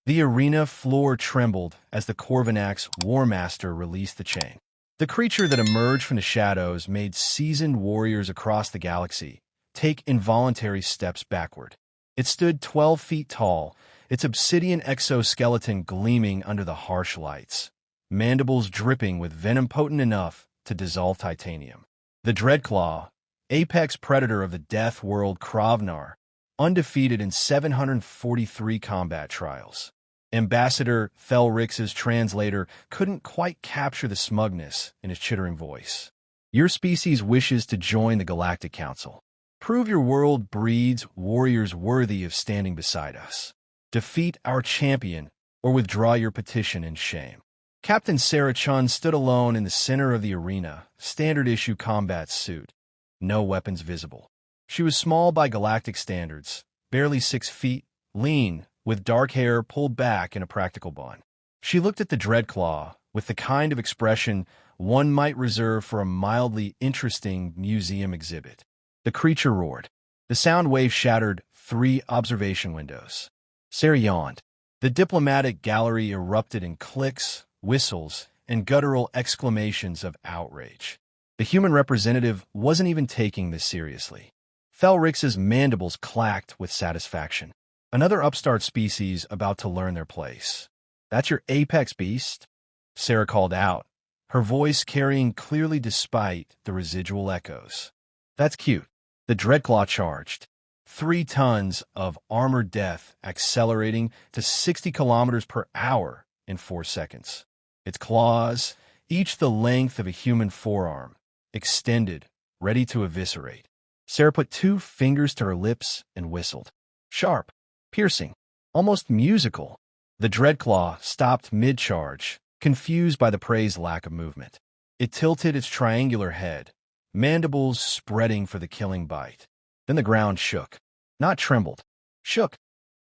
The arena floor trembled as the Krov'Naar's War Master released the chain. The creature that emerged from the shadows made seasoned warriors across the galaxy take involuntary steps backward. It stood 12 feet tall, its obsidian exoskeleton gleaming under the harsh lights, mandibles dripping with venom potent enough to dissolve titanium. The Dreadclaw, apex predator of the death world Krov'Naar, undefeated in 743 combat trials. Ambassador Thelrix's translator couldn't quite capture the smugness in his chittering voice. Your species wishes to join the Galactic Council. Prove your world breeds warriors worthy of standing beside us. Defeat our champion or withdraw your petition in shame. Captain Sarah Chen stood alone in the center of the arena, standard-issue combat suit. No weapons visible. She was small by galactic standards, barely 6 feet, lean, with dark hair pulled back in a practical bun. She looked at the Dreadclaw with the kind of expression one might reserve for a mildly interesting museum exhibit. The creature roared. The sound wave shattered 3 observation windows. Sarah yawned. The diplomatic gallery erupted in clicks, whistles, and guttural exclamations of outrage. The human representative wasn't even taking this seriously. Thelrix's mandibles clacked with satisfaction. Another upstart species about to learn their place. That's your apex beast? Sarah called out, her voice carrying clearly despite the residual echoes. That's cute. The Dreadclaw charged. 3 tons of armored death accelerating to 60 kilometers per hour in 4 seconds. Its claws, each the length of a human forearm, extended, ready to eviscerate. Sarah put 2 fingers to her lips and whistled. Sharp, piercing, almost musical. The Dreadclaw stopped mid-charge, confused by the prey's lack of movement. It tilted its triangular head, mandibles spreading for the killing bite. Then the ground shook. Not trembled. Shook.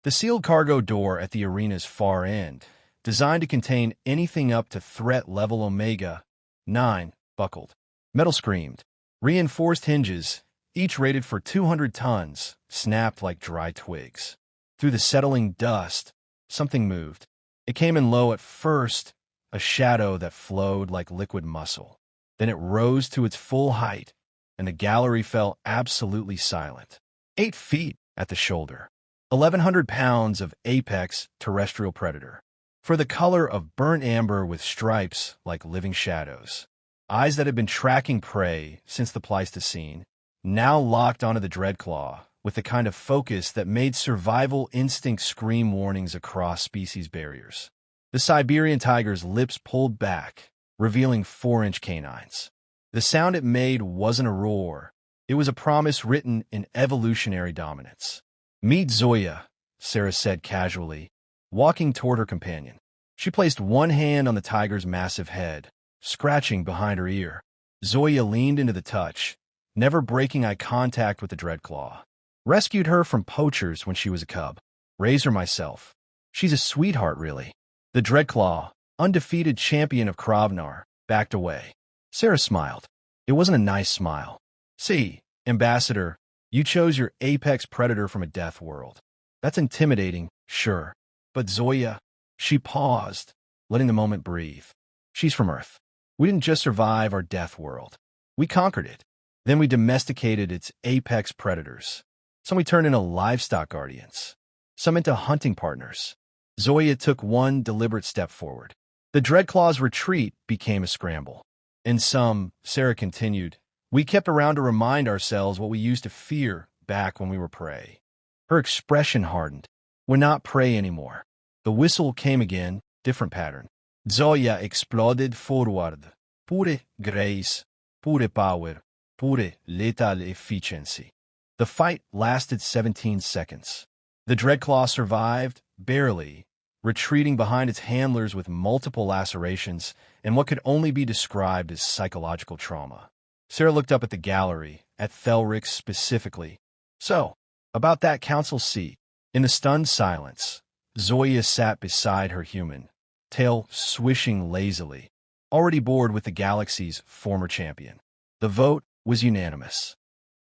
The sealed cargo door at the arena's far end, designed to contain anything up to threat level Omega 9, buckled. Metal screamed. Reinforced hinges, each rated for 200 tons, snapped like dry twigs. Through the settling dust, something moved. It came in low at first, a shadow that flowed like liquid muscle. Then it rose to its full height, and the gallery fell absolutely silent. 8 feet at the shoulder. 1,100 pounds of apex terrestrial predator. For the color of burnt amber with stripes like living shadows. Eyes that had been tracking prey since the Pleistocene, now locked onto the Dreadclaw with the kind of focus that made survival instinct scream warnings across species barriers. The Siberian tiger's lips pulled back, revealing 4-inch canines. The sound it made wasn't a roar. It was a promise written in evolutionary dominance. Meet Zoya, Sarah said casually, walking toward her companion. She placed one hand on the tiger's massive head, scratching behind her ear. Zoya leaned into the touch, never breaking eye contact with the Dreadclaw. Rescued her from poachers when she was a cub. Raised her myself. She's a sweetheart, really. The Dreadclaw, undefeated champion of Krov'Naar, backed away. Sarah smiled. It wasn't a nice smile. See, Ambassador, you chose your apex predator from a death world. That's intimidating, sure. But Zoya, she paused, letting the moment breathe. She's from Earth. We didn't just survive our death world. We conquered it. Then we domesticated its apex predators. Some we turned into livestock guardians. Some into hunting partners. Zoya took one deliberate step forward. The Dreadclaw's retreat became a scramble. And some, Sarah continued, we kept around to remind ourselves what we used to fear back when we were prey. Her expression hardened. We're not prey anymore. The whistle came again, different pattern. Zoya exploded forward. Pure grace, pure power, pure lethal efficiency. The fight lasted 17 seconds. The Dreadclaw survived, barely, retreating behind its handlers with multiple lacerations and what could only be described as psychological trauma. Sarah looked up at the gallery, at Thelrix specifically. So, about that council seat. In the stunned silence, Zoya sat beside her human, tail swishing lazily, already bored with the galaxy's former champion. The vote was unanimous.